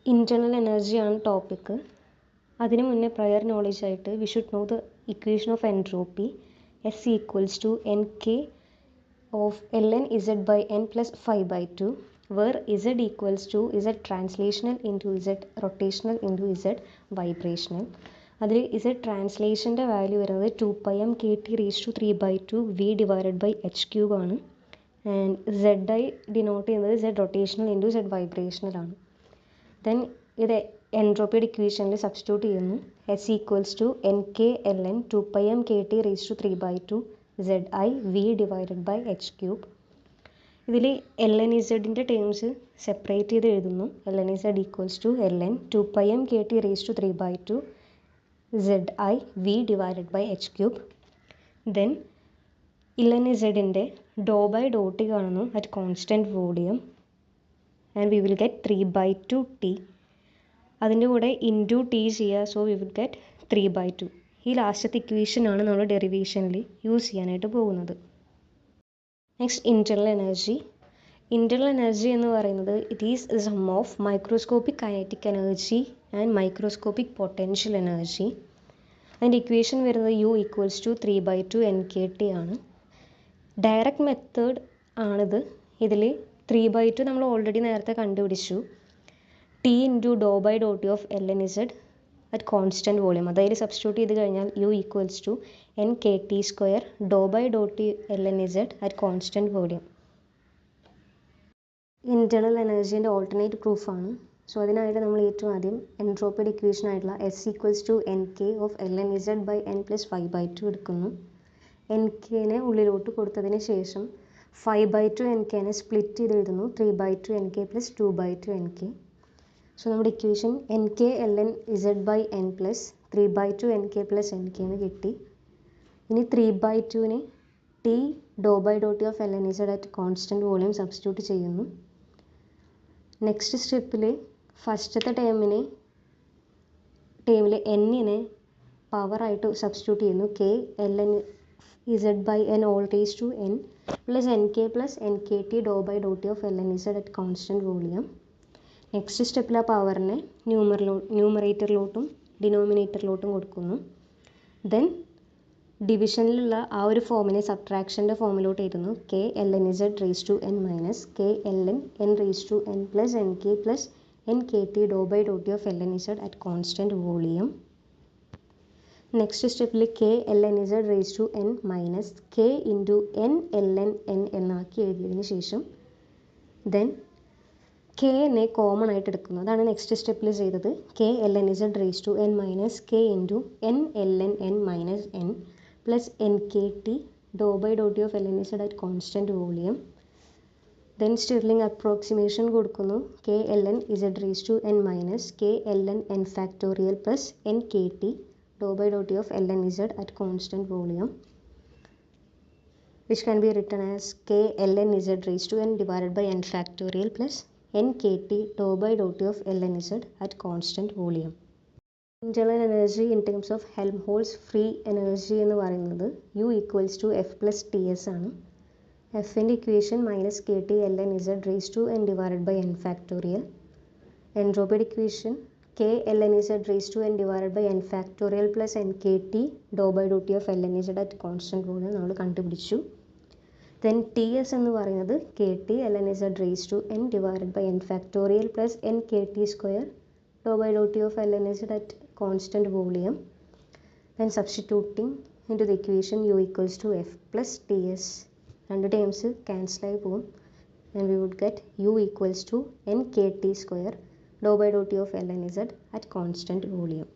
Internal energy ആണ് topic. അതിനു മുന്നേ പ്രയർ നോളജ് ആയിട്ട് we should know the equation of entropy s equals to n k of l n z by n plus 5/2 where z equals to z translational into z rotational into z vibrational. അതിൽ z ട്രാൻസ്ലേഷൻ്റെ value വരുന്നത് 2πm kt raised to 3/2 v divided by h cube ആണ്. And z i denote ചെയ്യുന്നത് z rotational into z vibrational ആണ്. Then ഇത് എൻട്രോപ്പിയുടെ ഇക്വേഷനിൽ substitute ചെയ്യുന്നു. s equals to n k l n 2πm kt raised to 3/2 z i v divided by h cube. ഇതിൽ l n ഇസഡിൻ്റെ terms separate ചെയ്ത് എഴുതുന്നു. L n z equals to l n 2πm kt raised to 3/2 z i v divided by h cube. Then l n ഇസഡിൻ്റെ do by Dr t കാണുന്നു at constant volume and we will get 3/2 t. അതിൻ്റെ കൂടെ into t ചെയ്യുക, so we will get 3/2. ഈ ലാസ്റ്റത്തെ ഇക്വേഷനാണ് നമ്മൾ ഡെറിവേഷനിൽ യൂസ് ചെയ്യാനായിട്ട് പോകുന്നത്. Next internal energy. Internal energy എന്ന് പറയുന്നത് it is a sum of microscopic kinetic energy and microscopic potential energy. അതിൻ്റെ ഇക്വേഷൻ വരുന്നത് യു ഈക്വൽസ് ടു 3/2 NKT ആണ്. ഡയറക്റ്റ് മെത്തേഡ് ആണിത്. ഇതിൽ 3/2 നമ്മൾ ഓൾറെഡി നേരത്തെ കണ്ടുപിടിച്ചു. T into do by Dr t of l n z at constant volume. അതായത് substitute ചെയ്ത് കഴിഞ്ഞാൽ u equals to NKT square Dr by Dr t l n z at constant volume. Internal എനർജീൻ്റെ alternate പ്രൂഫാണ്. So അതിനായിട്ട് നമ്മൾ ഏറ്റവും ആദ്യം എൻട്രോപ്പിയുടെ ഇക്വേഷൻ ആയിട്ടുള്ള s equals to n k of l n z by n plus 5/2 എടുക്കുന്നു. N കെനെ ഉള്ളിലോട്ട് കൊടുത്തതിന് ശേഷം 5/2 എൻ കെനെ സ്പ്ലിറ്റ് ചെയ്ത് എഴുതുന്നു. 3/2 n k plus 2/2 n k. So നമ്മുടെ equation n k l n z by n plus 3/2 n k plus n k എന്ന് കിട്ടി. ഇനി 3/2നെ t do by Dr t of l n z at constant volume substitute ചെയ്യുന്നു. Next സ്റ്റെപ്പിൽ ഫസ്റ്റത്തെ ടേമിൽ എന്നിനെ പവറായിട്ട് സബ്സ്റ്റിറ്റ്യൂട്ട് ചെയ്യുന്നു. K l n z by n whole raise to n plus n k plus n k t do by Dr t of l n z at constant volume. Next സ്റ്റെപ്പിൽ ആ പവറിനെ ന്യൂമറേറ്ററിലോട്ടും ഡിനോമിനേറ്ററിലോട്ടും കൊടുക്കുന്നു. ദെൻ ഡിവിഷനിലുള്ള ആ ഒരു ഫോമിനെ സബ്ട്രാക്ഷൻ്റെ ഫോമിലോട്ട് എഴുതുന്നു. K l n z raise to n minus k l n n raise to n plus n k plus n k t do by Dr t of l n z at constant volume. Next സ്റ്റെപ്പിൽ k l n z raise to n minus k into n l n n എന്നാക്കി എഴുതിയതിന് ശേഷം then കെനെ common ആയിട്ട് എടുക്കുന്നു. അതാണ് next സ്റ്റെപ്പിൽ ചെയ്തത്. K l n z raise to n minus k into n l n n minus n plus n k t do by Dr t of l n z at constant volume. Then Stirling approximation കൊടുക്കുന്നു. K l n z raise to n minus k l n n factorial plus n k t do by Dr t of l n z at constant volume which can be written as k l n z raised to n divided by n factorial plus n k t dou by dou t of l n z at constant volume. Internal energy in terms of Helmholtz free energy എന്ന് പറയുന്നത് u equals to f plus ts ആണ്. fൻ്റെ equation minus k t l n z raise to n divided by n factorial. എൻട്രോപ്പിയുടെ equation k l n z raise to n divided by n factorial plus n k t do by Dr t of l n z at constant volume നമ്മൾ കണ്ടുപിടിച്ചു. Then t s എന്ന് പറയുന്നത് k t l n z raise to n divided by n factorial plus n k t square Dr by Dr t of l n z at constant volume. Then substituting into the equation u equals to f plus t s. രണ്ട് terms ക്യാൻസലായി പോകും. And we would get u equals to n k t square Dr by Dr t of l n z at constant volume.